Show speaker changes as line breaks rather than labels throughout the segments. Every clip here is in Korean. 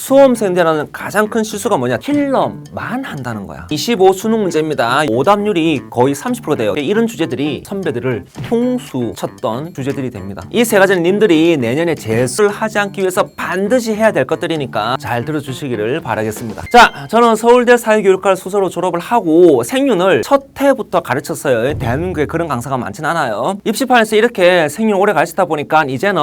수험생들하는 가장 큰 실수가 뭐냐? 킬러만 한다는 거야. 25 수능 문제입니다. 오답률이 거의 30% 돼요. 이런 주제들이 선배들을 통수 쳤던 주제들이 됩니다. 이 세 가지는 님들이 내년에 재수를 하지 않기 위해서 반드시 해야 될 것들이니까 잘 들어주시기를 바라겠습니다. 자, 저는 서울대 사회교육과를 수서로 졸업을 하고 생윤을 첫 해부터 가르쳤어요. 대한민국에 그런 강사가 많진 않아요. 입시판에서 이렇게 생윤 오래 가르치다 보니까 이제는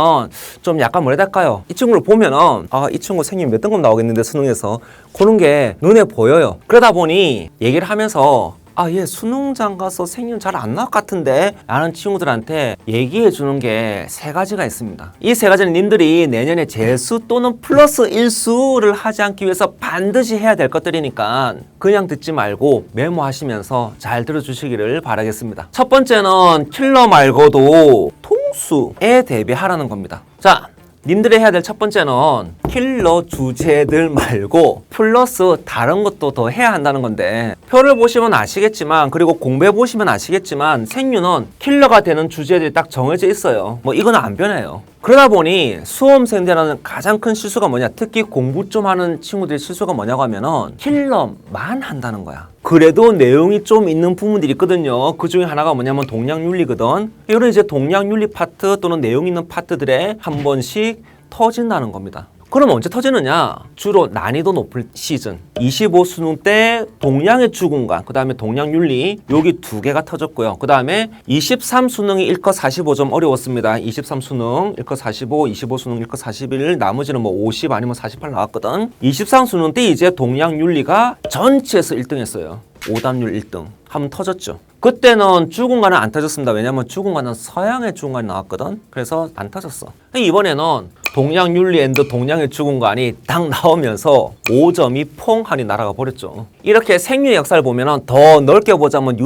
좀 약간 뭐라 해야 될까요? 이 친구를 보면은 이 친구 생윤 몇 등급 나오겠는데 수능에서 그런 게 눈에 보여요. 그러다 보니 얘기를 하면서 얘 수능장 가서 생윤 잘 안 나올 것 같은데 라는 친구들한테 얘기해 주는 게 세 가지가 있습니다. 이 세 가지는 님들이 내년에 재수 또는 플러스 1수를 하지 않기 위해서 반드시 해야 될 것들이니까 그냥 듣지 말고 메모하시면서 잘 들어주시기를 바라겠습니다. 첫 번째는 킬러 말고도 통수에 대비하라는 겁니다. 자, 님들이 해야 될 첫 번째는 킬러 주제들 말고 플러스 다른 것도 더 해야 한다는 건데, 표를 보시면 아시겠지만, 그리고 공부해 보시면 아시겠지만 생윤은 킬러가 되는 주제들이 딱 정해져 있어요. 뭐 이거는 안 변해요. 그러다 보니 수험생들하는 가장 큰 실수가 뭐냐, 특히 공부 좀 하는 친구들의 실수가 뭐냐고 하면은 킬러만 한다는 거야. 그래도 내용이 좀 있는 부분들이 있거든요. 그 중에 하나가 뭐냐면 동량윤리거든. 이런 이제 동량윤리 파트 또는 내용 있는 파트들에 한 번씩 터진다는 겁니다. 그럼 언제 터지느냐? 주로 난이도 높을 시즌 25 수능 때 동량의 주공간, 그 다음에 동량윤리, 여기 두 개가 터졌고요. 그 다음에 23 수능이 1컷 45점 어려웠습니다. 23 수능 1컷 45, 25 수능 1컷 41, 나머지는 뭐 50 아니면 48 나왔거든. 23 수능 때 이제 동량윤리가 전체에서 1등 했어요. 오답률 1등 한번 터졌죠. 그때는 주공간은 안 터졌습니다. 왜냐면 주공간은 서양의 주공간이 나왔거든. 그래서 안 터졌어. 이번에는 동량윤리 앤드 동량의 주공간이 딱 나오면서 5점이 퐁하니 날아가 버렸죠. 이렇게 생윤의 역사를 보면은 더 넓게 보자면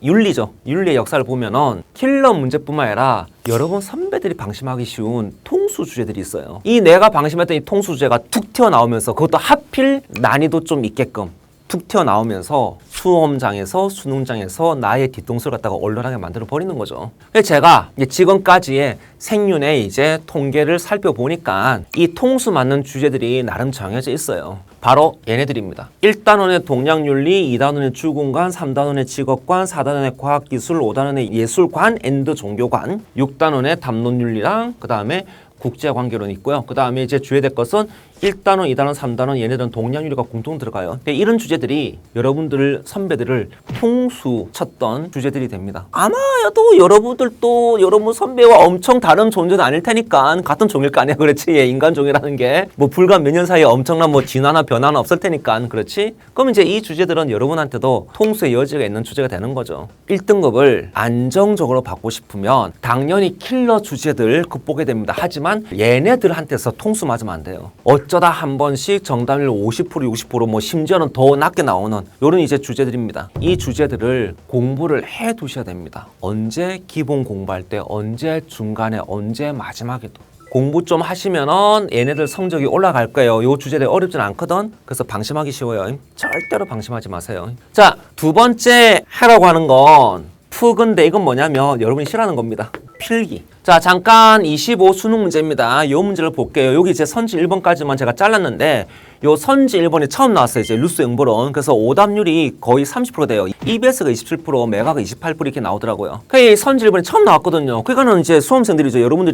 윤리죠. 윤리의 역사를 보면은 킬러 문제뿐만 아니라 여러분 선배들이 방심하기 쉬운 통수 주제들이 있어요. 이 내가 방심했던 이 통수 주제가 툭 튀어나오면서 그것도 하필 난이도 좀 있게끔 툭 튀어나오면서 수험장에서 수능장에서 나의 뒤통수를 갖다가 얼얼하게 만들어 버리는 거죠. 제가 지금까지의 생윤의 이제 통계를 살펴보니까 이 통수 맞는 주제들이 나름 정해져 있어요. 바로 얘네들입니다. 1단원의 동량윤리, 2단원의 주공간, 3단원의 직업관, 4단원의 과학기술, 5단원의 예술관 앤드 종교관, 6단원의 담론윤리랑 그 다음에 국제관계론이 있고요. 그 다음에 이제 주의해야 될 것은 1단원, 2단원, 3단원 얘네들은 동량윤리가 공통 들어가요. 그러니까 이런 주제들이 여러분들 선배들을 통수 쳤던 주제들이 됩니다. 아마도 여러분들도 여러분 선배와 엄청 다른 존재는 아닐 테니까 같은 종일 거 아니야, 그렇지? 인간 종이라는 게 뭐 불과 몇 년 사이에 엄청난 뭐 진화나 변화는 없을 테니까, 그렇지? 그럼 이제 이 주제들은 여러분한테도 통수의 여지가 있는 주제가 되는 거죠. 1등급을 안정적으로 받고 싶으면 당연히 킬러 주제들 극복해야 됩니다. 하지만 얘네들한테서 통수 맞으면 안 돼요. 어쩌다 한 번씩 정답률 50%, 60%, 뭐 심지어는 더 낮게 나오는 이런 이제 주제들입니다. 이 주제들을 공부를 해 두셔야 됩니다. 언제 기본 공부할 때, 언제 중간에, 언제 마지막에도. 공부 좀 하시면은 얘네들 성적이 올라갈 거예요. 요 주제들이 어렵진 않거든. 그래서 방심하기 쉬워요. 절대로 방심하지 마세요. 자, 두 번째 하라고 하는 건 푸근데 이건 뭐냐면 여러분이 싫어하는 겁니다. 필기. 자, 잠깐 25 수능 문제입니다. 이 문제를 볼게요. 여기 이제 선지 1번까지만 제가 잘랐는데 요 선지 1번이 처음 나왔어요. 이제 루스 응보론. 그래서 오답률이 거의 30% 돼요. EBS가 27%, 메가가 28% 이렇게 나오더라고요. 그 선지 1번이 처음 나왔거든요. 그러니까는 이제 수험생들이죠. 여러분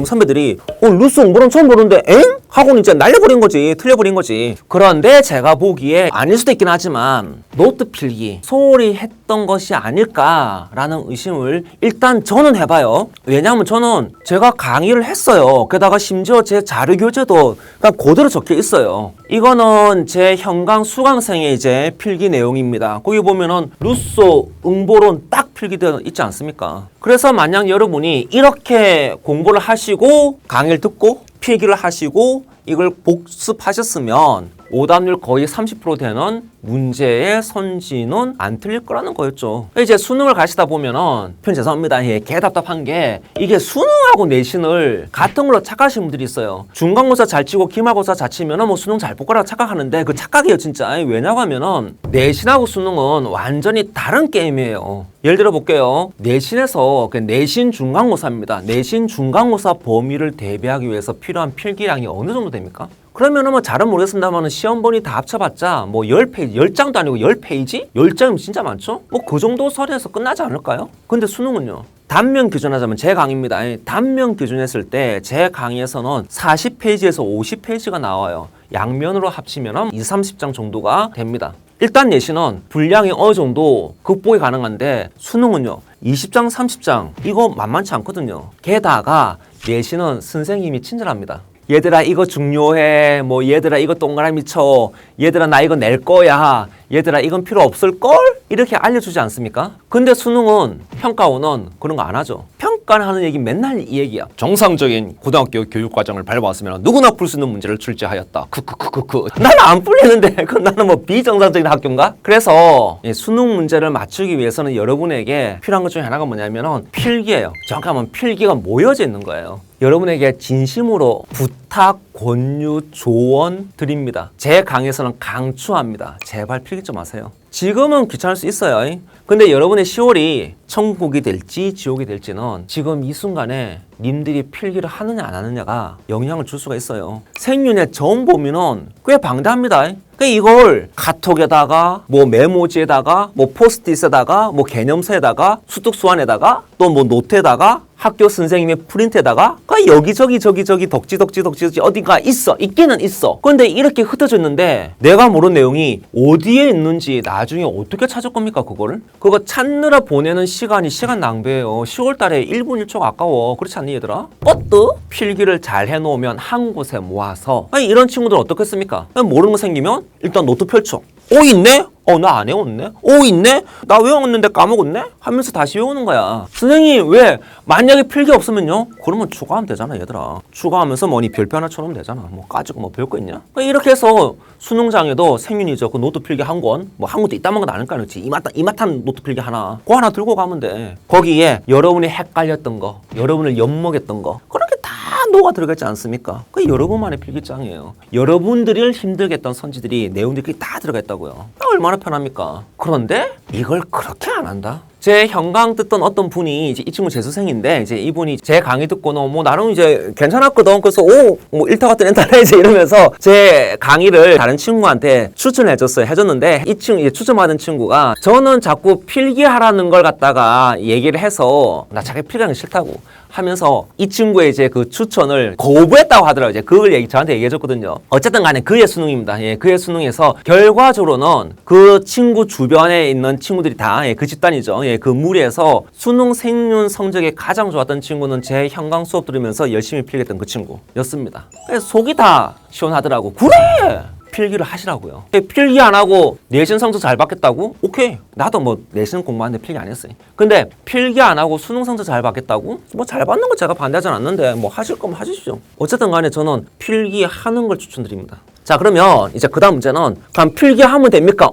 선배들이 루스 응보론 처음 보는데 엥? 하고는 이제 날려버린 거지. 틀려버린 거지. 그런데 제가 보기에 아닐 수도 있긴 하지만 노트 필기 소홀히 했던 것이 아닐까라는 의심을 일단 저는 해봐요. 왜냐하면 저는 제가 강의를 했어요. 게다가 심지어 제 자료 교재도 그냥 그대로 적혀 있어요. 이거는 제 현강 수강생의 이제 필기 내용입니다. 거기 보면은 루소 응보론 딱 필기되어 있지 않습니까? 그래서 만약 여러분이 이렇게 공부를 하시고 강의를 듣고 필기를 하시고 이걸 복습하셨으면 오답률 거의 30% 되는 문제의 선지는 안 틀릴 거라는 거였죠. 이제 수능을 가시다 보면은 표현 죄송합니다. 개 답답한 게 이게 수능하고 내신을 같은 걸로 착각하시는 분들이 있어요. 중간고사 잘 치고 기말고사 잘 치면은 뭐 수능 잘 볼 거라고 착각하는데 그 착각이에요, 진짜. 왜냐고 하면은 내신하고 수능은 완전히 다른 게임이에요. 예를 들어 볼게요. 내신에서 내신 중간고사입니다. 내신 중간고사 범위를 대비하기 위해서 필요한 필기량이 어느 정도 됩니까? 그러면은 뭐 잘은 모르겠습니다만 시험 본이 다 합쳐봤자 뭐 10페이지, 10장도 아니고 10페이지? 10장이면 진짜 많죠? 뭐 그 정도 선에서 끝나지 않을까요? 근데 수능은요. 단면 기준하자면 제 강의입니다. 단면 기준했을 때 제 강의에서는 40페이지에서 50페이지가 나와요. 양면으로 합치면 20, 30장 정도가 됩니다. 일단 내신은 분량이 어느 정도 극복이 가능한데 수능은요. 20장, 30장 이거 만만치 않거든요. 게다가 내신은 선생님이 친절합니다. 얘들아 이거 중요해. 뭐 얘들아 이거 동그라미 쳐. 얘들아 나 이거 낼 거야. 얘들아 이건 필요 없을걸? 이렇게 알려주지 않습니까? 근데 수능은 평가원은 그런 거 안 하죠. 평가를 하는 얘기 맨날 이 얘기야. 정상적인 고등학교 교육과정을 밟아왔으면 누구나 풀 수 있는 문제를 출제하였다. 크크크크크. 나는 안 풀리는데 그건 나는 뭐 비정상적인 학교인가? 그래서 수능 문제를 맞추기 위해서는 여러분에게 필요한 것 중에 하나가 뭐냐면 필기예요. 정확하면 필기가 모여져 있는 거예요. 여러분에게 진심으로 부탁, 권유, 조언 드립니다. 제 강의에서는 강추합니다. 제발 필기 좀 하세요. 지금은 귀찮을 수 있어요. 근데 여러분의 10월이 천국이 될지 지옥이 될지는 지금 이 순간에 님들이 필기를 하느냐 안 하느냐가 영향을 줄 수가 있어요. 생윤의 전 범위는 꽤 방대합니다. 그러니까 이걸 카톡에다가 뭐 메모지에다가 뭐 포스트잇에다가 뭐 개념서에다가 수특수안에다가 또 뭐 노트에다가 학교 선생님의 프린트에다가 그러니까 여기저기 덕지 어딘가 있기는 있어. 그런데 이렇게 흩어져 있는데 내가 모르는 내용이 어디에 있는지 나중에 어떻게 찾을 겁니까 그거를? 그거 찾느라 보내는 시간 낭비예요. 10월 달에 1분 1초가 아까워. 그렇지 않니 얘들아? 뻗도 필기를 잘 해놓으면 한 곳에 모아서 아니 이런 친구들 어떻겠습니까? 모르는 거 생기면 일단 노트 펼쳐. 있네? 나 안 외웠네? 있네? 나 외웠는데 까먹었네? 하면서 다시 외우는 거야. 선생님 왜? 만약에 필기 없으면요? 그러면 추가하면 되잖아 얘들아. 추가하면서 뭐니 별표 하나 쳐놓으면 되잖아. 뭐 까지고 뭐 별거 있냐? 이렇게 해서 수능장에도 생윤이죠. 그 노트 필기 한 권, 뭐 한 권도 이따만 건 아닐까 그렇지. 이마탄 노트 필기 하나. 그거 하나 들고 가면 돼. 거기에 여러분이 헷갈렸던 거, 여러분을 엿먹였던 거 그렇게 다 녹아 들어가지 않습니까? 그게 여러분만의 필기장이에요. 여러분들을 힘들게 했던 선지들이 내용들이 다 들어가 있다고요. 얼마나 편합니까? 그런데 이걸 그렇게 안 한다? 제 현강 듣던 어떤 분이 이제 이 친구 재수생인데 이제 이분이 제 강의 듣고는 뭐 나름 이제 괜찮았거든. 그래서 뭐 일타 같은 엔타라 이제 이러면서 제 강의를 다른 친구한테 추천해줬어요. 해줬는데 이 친구 이제 추천받은 친구가 저는 자꾸 필기하라는 걸 갖다가 얘기를 해서 나 자기 필기하는 게 싫다고 하면서 이 친구의 이제 그 추천을 거부했다고 하더라고요. 이제 그걸 저한테 얘기해줬거든요. 어쨌든 간에 그의 수능입니다. 그의 수능에서 결과적으로는 그 친구 주변에 있는 친구들이 다 그 집단이죠. 그 무리에서 수능 생륜 성적이 가장 좋았던 친구는 제 현강 수업 들으면서 열심히 필기했던 그 친구였습니다. 속이 다 시원하더라고. 그래! 필기를 하시라고요. 필기 안 하고 내신 성적 잘 받겠다고? 오케이. 나도 뭐 내신 공부하는데 필기 안 했어요. 근데 필기 안 하고 수능 성적 잘 받겠다고? 뭐 잘 받는 거 제가 반대하진 않는데 뭐 하실 거면 하십시오. 어쨌든 간에 저는 필기하는 걸 추천드립니다. 자 그러면 이제 그 다음 문제는 그럼 필기하면 됩니까?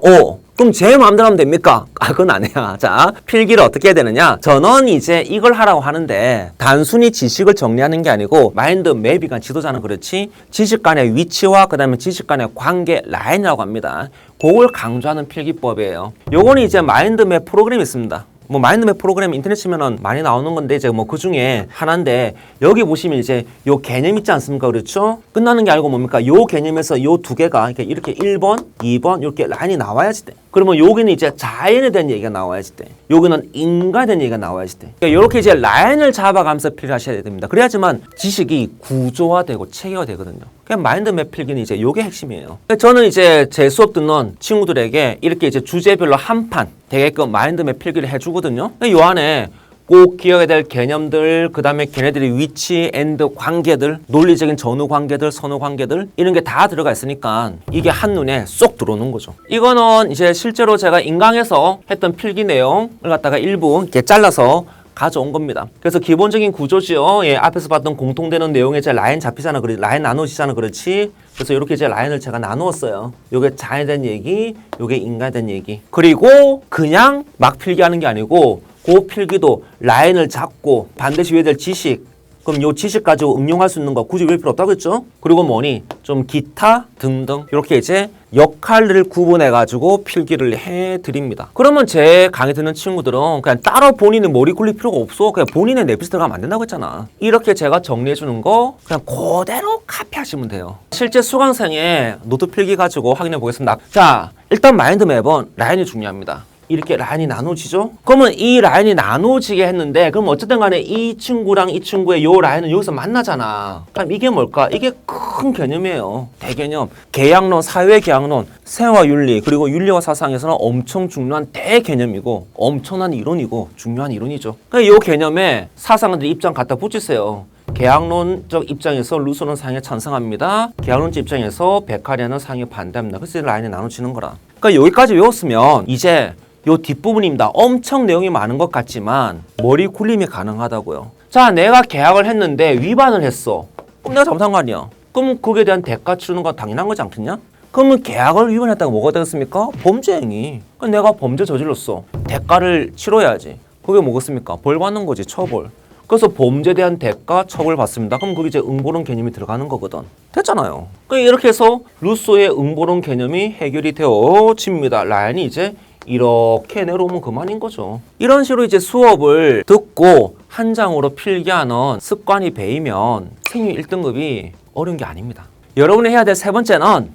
그럼 제 마음대로 하면 됩니까? 그건 아니야. 자, 필기를 어떻게 해야 되느냐? 저는 이제 이걸 하라고 하는데 단순히 지식을 정리하는 게 아니고 마인드 맵이가 지도자는 그렇지 지식 간의 위치와 그 다음에 지식 간의 관계 라인이라고 합니다. 그걸 강조하는 필기법이에요. 요거는 이제 마인드 맵 프로그램이 있습니다. 뭐 마인드맵 프로그램 인터넷 치면은 많이 나오는 건데 이제 뭐 그 중에 하나인데 여기 보시면 이제 요 개념 있지 않습니까? 그렇죠? 끝나는 게 알고 뭡니까? 요 개념에서 요 두 개가 이렇게 1번, 2번 이렇게 라인이 나와야지 돼. 그러면 여기는 이제 자연에 대한 얘기가 나와야지 돼. 여기는 인간에 대한 얘기가 나와야지 돼. 그러니까 이렇게 이제 라인을 잡아가면서 필기하셔야 됩니다. 그래야지만 지식이 구조화되고 체계화되거든요. 그냥 마인드맵 필기는 이제 요게 핵심이에요. 저는 이제 제 수업 듣는 친구들에게 이렇게 이제 주제별로 한 판 되게끔 마인드맵 필기를 해주거든요. 요 안에 꼭 기억해야 될 개념들, 그 다음에 걔네들의 위치, 엔드 관계들, 논리적인 전후 관계들, 선후 관계들 이런 게 다 들어가 있으니까 이게 한눈에 쏙 들어오는 거죠. 이거는 이제 실제로 제가 인강에서 했던 필기 내용을 갖다가 일부 이렇게 잘라서 가져온 겁니다. 그래서 기본적인 구조지요. 앞에서 봤던 공통되는 내용에 이제 라인 잡히잖아. 라인 나누시잖아. 그렇지? 그래서 이렇게 이제 라인을 제가 나누었어요. 요게 자연에 대한 얘기, 요게 인간에 대한 얘기. 그리고 그냥 막 필기하는 게 아니고 그 필기도 라인을 잡고 반드시 외워야 될 지식, 그럼 요 지식 가지고 응용할 수 있는 거 굳이 외울 필요 없다고 했죠? 그리고 뭐니? 좀 기타 등등 이렇게 이제 역할을 구분해가지고 필기를 해드립니다. 그러면 제 강의 듣는 친구들은 그냥 따로 본인의 머리 굴릴 필요가 없어. 그냥 본인의 내피스 들어가면 안 된다고 했잖아. 이렇게 제가 정리해주는 거 그냥 그대로 카피하시면 돼요. 실제 수강생의 노트 필기 가지고 확인해 보겠습니다. 자, 일단 마인드맵은 라인이 중요합니다. 이렇게 라인이 나눠지죠? 그러면 이 라인이 나눠지게 했는데 그럼 어쨌든 간에 이 친구랑 이 친구의 요 라인은 여기서 만나잖아. 그럼 이게 뭘까? 이게 큰 개념이에요. 대개념. 계약론, 사회계약론, 생활윤리 그리고 윤리와 사상에서는 엄청 중요한 대개념이고 엄청난 이론이고 중요한 이론이죠. 그러니까 이 개념에 사상가들의 입장 갖다 붙이세요. 계약론적 입장에서 루소는 상에 찬성합니다. 계약론적 입장에서 베카리아는 상에 반대합니다. 그래서 라인이 나눠지는 거라. 그러니까 여기까지 외웠으면 이제 요 뒷부분입니다. 엄청 내용이 많은 것 같지만 머리 굴림이 가능하다고요. 자, 내가 계약을 했는데 위반을 했어. 그럼 내가 잘못한 거 아니야? 그럼 그거에 대한 대가 치르는 건 당연한 거지 않겠냐? 그러면 계약을 위반했다가 뭐가 되겠습니까? 범죄행위. 그럼 내가 범죄 저질렀어. 대가를 치러야지. 그게 뭐겠습니까? 벌 받는 거지, 처벌. 그래서 범죄에 대한 대가, 처벌 받습니다. 그럼 그게 이제 응보론 개념이 들어가는 거거든. 됐잖아요. 그러니까 이렇게 해서 루소의 응보론 개념이 해결이 되어집니다. 라인이 이제 이렇게 내려오면 그만인 거죠. 이런 식으로 이제 수업을 듣고 한 장으로 필기하는 습관이 배이면 생유 1등급이 어려운 게 아닙니다. 여러분이 해야 될 세 번째는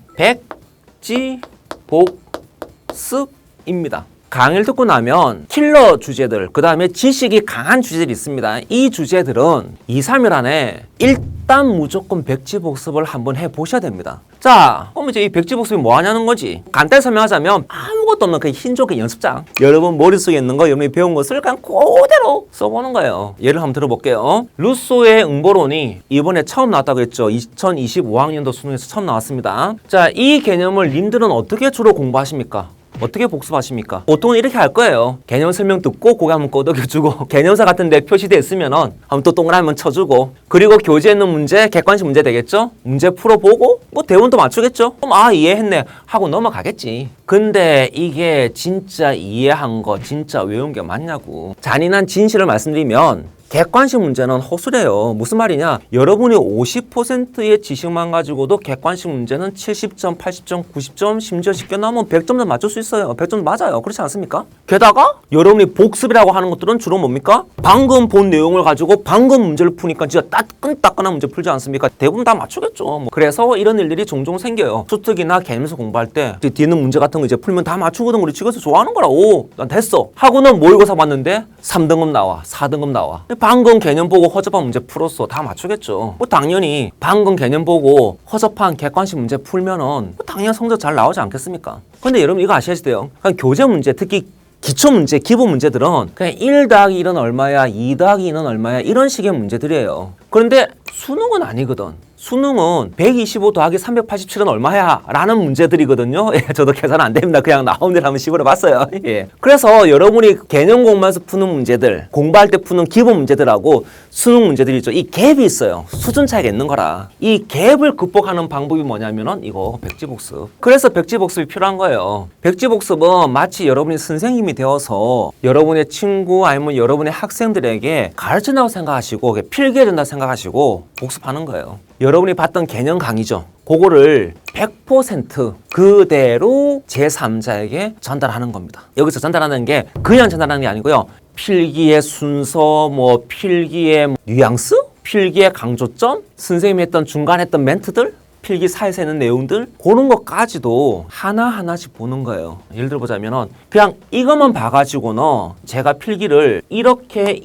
백지복습입니다. 강의를 듣고 나면 킬러 주제들, 그 다음에 지식이 강한 주제들이 있습니다. 이 주제들은 2, 3일 안에 일단 무조건 백지복습을 한번 해보셔야 됩니다. 자, 그럼 이제 이 백지복습이 뭐 하냐는 거지. 간단히 설명하자면 아무것도 없는 그 흰조개 연습장. 여러분 머릿속에 있는 거, 여러분이 배운 것을 그냥 그대로 써보는 거예요. 예를 한번 들어볼게요. 루소의 응보론이 이번에 처음 나왔다고 했죠. 2025학년도 수능에서 처음 나왔습니다. 자, 이 개념을 님들은 어떻게 주로 공부하십니까? 어떻게 복습하십니까? 보통은 이렇게 할 거예요. 개념 설명 듣고 고개 한번 끄덕여주고 개념사 같은 데 표시되어 있으면은 한번 또 동그라미 한번 쳐주고 그리고 교재에 있는 문제, 객관식 문제 되겠죠? 문제 풀어보고 뭐 대본도 맞추겠죠? 그럼 아 이해했네 하고 넘어가겠지. 근데 이게 진짜 이해한 거 진짜 외운 게 맞냐고. 잔인한 진실을 말씀드리면 객관식 문제는 허술해요. 무슨 말이냐? 여러분이 50%의 지식만 가지고도 객관식 문제는 70점, 80점, 90점, 심지어 쉽게 나오면 100점도 맞출 수 있어요. 100점 맞아요. 그렇지 않습니까? 게다가 여러분이 복습이라고 하는 것들은 주로 뭡니까? 방금 본 내용을 가지고 방금 문제를 푸니까 진짜 따끈따끈한 문제 풀지 않습니까? 대부분 다 맞추겠죠. 그래서 이런 일들이 종종 생겨요. 수특이나 개념에서 공부할 때 뒤에 문제 같은 거 이제 풀면 다 맞추거든. 우리 집에서 좋아하는 거라. 오, 난 됐어. 하고는 모의고사 봤는데 3등급 나와, 4등급 나와. 방금 개념 보고 허접한 문제 풀었어. 다 맞추겠죠. 뭐 당연히 방금 개념 보고 허접한 객관식 문제 풀면은 뭐 당연히 성적 잘 나오지 않겠습니까? 근데 여러분 이거 아셔야 돼요. 그냥 교재 문제, 특히 기초 문제, 기본 문제들은 그냥 1 더하기 1은 얼마야, 2 더하기 2는 얼마야 이런 식의 문제들이에요. 그런데 수능은 아니거든. 수능은 125 더하기 387은 얼마야? 라는 문제들이거든요. 예, 저도 계산 안 됩니다. 그냥 나온 대로 한번 시골해 봤어요. 예. 그래서 여러분이 개념 공부하면서 푸는 문제들, 공부할 때 푸는 기본 문제들하고 수능 문제들이 있죠. 이 갭이 있어요. 수준 차이가 있는 거라. 이 갭을 극복하는 방법이 뭐냐면은 이거 백지복습. 그래서 백지복습이 필요한 거예요. 백지복습은 마치 여러분이 선생님이 되어서 여러분의 친구 아니면 여러분의 학생들에게 가르친다고 생각하시고 필기해야 된다고 생각하시고 복습하는 거예요. 여러분이 봤던 개념 강의죠. 그거를 100% 그대로 제3자에게 전달하는 겁니다. 여기서 전달하는 게 그냥 전달하는 게 아니고요. 필기의 순서, 뭐 필기의 뉘앙스, 필기의 강조점, 선생님이 했던 중간에 했던 멘트들, 필기 사이에서 있는 내용들 그런 것까지도 하나하나씩 보는 거예요. 예를 들어보자면은 그냥 이것만 봐가지고는 제가 필기를 이렇게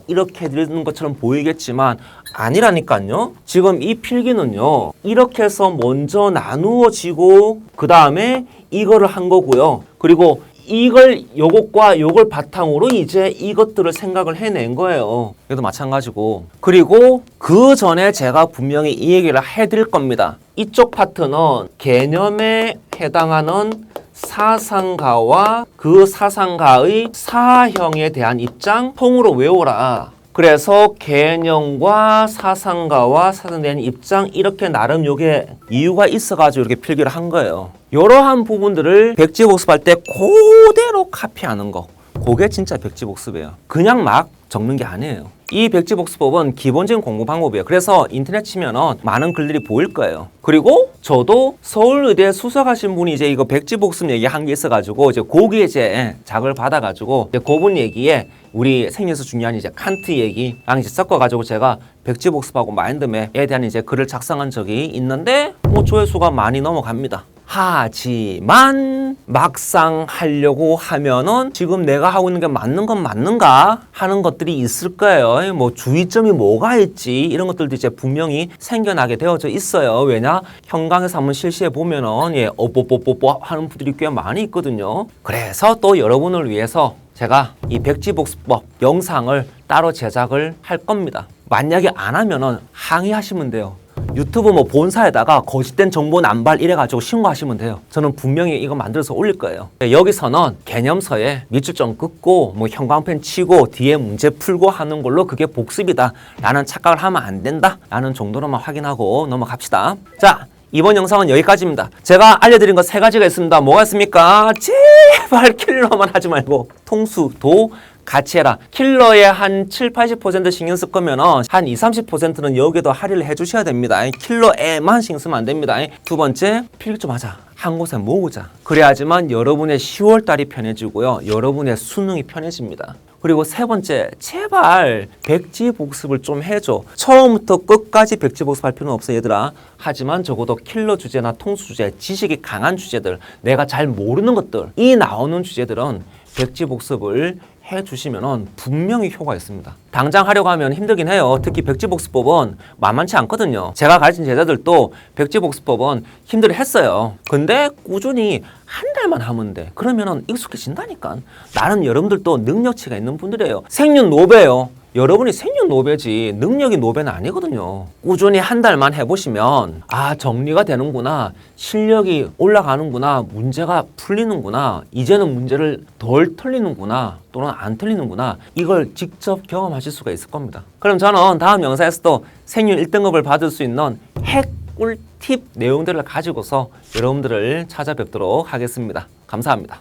드리는 것처럼 보이겠지만 아니라니까요. 지금 이 필기는요. 이렇게 해서 먼저 나누어지고 그 다음에 이거를 한 거고요. 그리고 이걸 요것과 요걸 바탕으로 이제 이것들을 생각을 해낸 거예요. 이것도 마찬가지고. 그리고 그 전에 제가 분명히 이 얘기를 해드릴 겁니다. 이쪽 파트는 개념에 해당하는 사상가와 그 사상가의 사형에 대한 입장 통으로 외워라. 그래서 개념과 사상가와 사상에 대한 입장 이렇게 나름 요게 이유가 있어가지고 이렇게 필기를 한 거예요. 이러한 부분들을 백지복습할 때 그대로 카피하는 거. 그게 진짜 백지복습이에요. 그냥 막 적는 게 아니에요. 이 백지복습법은 기본적인 공부 방법이에요. 그래서 인터넷 치면은 많은 글들이 보일 거예요. 그리고 저도 서울의대 수석하신 분이 이제 이거 백지복습 얘기 한 게 있어가지고 이제 거기에 이제 자극을 받아가지고 이제 그분 얘기에 우리 생에서 중요한 이제 칸트 얘기랑 이제 섞어가지고 제가 백지복습하고 마인드맵에 대한 이제 글을 작성한 적이 있는데 뭐 조회수가 많이 넘어갑니다. 하지만 막상 하려고 하면은 지금 내가 하고 있는 게 맞는 건 맞는가 하는 것들이 있을 거예요. 뭐 주의점이 뭐가 있지 이런 것들도 이제 분명히 생겨나게 되어져 있어요. 왜냐 현강에서 한번 실시해 보면은 뽀뽀뽀뽀 하는 분들이 꽤 많이 있거든요. 그래서 또 여러분을 위해서 제가 이 백지복습법 영상을 따로 제작을 할 겁니다. 만약에 안 하면은 항의하시면 돼요. 유튜브 뭐 본사에다가 거짓된 정보 남발 이래가지고 신고하시면 돼요. 저는 분명히 이거 만들어서 올릴 거예요. 여기서는 개념서에 밑줄 좀 긋고 뭐 형광펜 치고 뒤에 문제 풀고 하는 걸로 그게 복습이다 라는 착각을 하면 안 된다 라는 정도로만 확인하고 넘어갑시다. 자, 이번 영상은 여기까지입니다. 제가 알려드린 거 3가지가 있습니다. 뭐가 있습니까? 제발 킬러만 하지 말고 통수도 같이 해라. 킬러의 한 7, 80% 신경 쓸 거면은 한 20, 30%는 여기도 할인을 해주셔야 됩니다. 킬러에만 신경 쓰면 안 됩니다. 두 번째, 필기 좀 하자. 한 곳에 모으자. 그래야지만 여러분의 10월 달이 편해지고요. 여러분의 수능이 편해집니다. 그리고 세 번째, 제발 백지복습을 좀 해줘. 처음부터 끝까지 백지복습할 필요는 없어 얘들아. 하지만 적어도 킬러 주제나 통수 주제, 지식이 강한 주제들, 내가 잘 모르는 것들, 이 나오는 주제들은 백지복습을 해주시면 분명히 효과가 있습니다. 당장 하려고 하면 힘들긴 해요. 특히 백지복습법은 만만치 않거든요. 제가 가르친 제자들도 백지복습법은 힘들어 했어요. 근데 꾸준히 한 달만 하면 돼. 그러면 익숙해진다니까. 나는 여러분들도 능력치가 있는 분들이에요. 생년노배예요. 여러분이 생년노배지 능력이 노배는 아니거든요. 꾸준히 한 달만 해보시면 아 정리가 되는구나, 실력이 올라가는구나, 문제가 풀리는구나, 이제는 문제를 덜 틀리는구나 또는 안 틀리는구나, 이걸 직접 경험하실 수가 있을 겁니다. 그럼 저는 다음 영상에서도 생률 1등급을 받을 수 있는 핵 꿀팁 내용들을 가지고서 여러분들을 찾아뵙도록 하겠습니다. 감사합니다.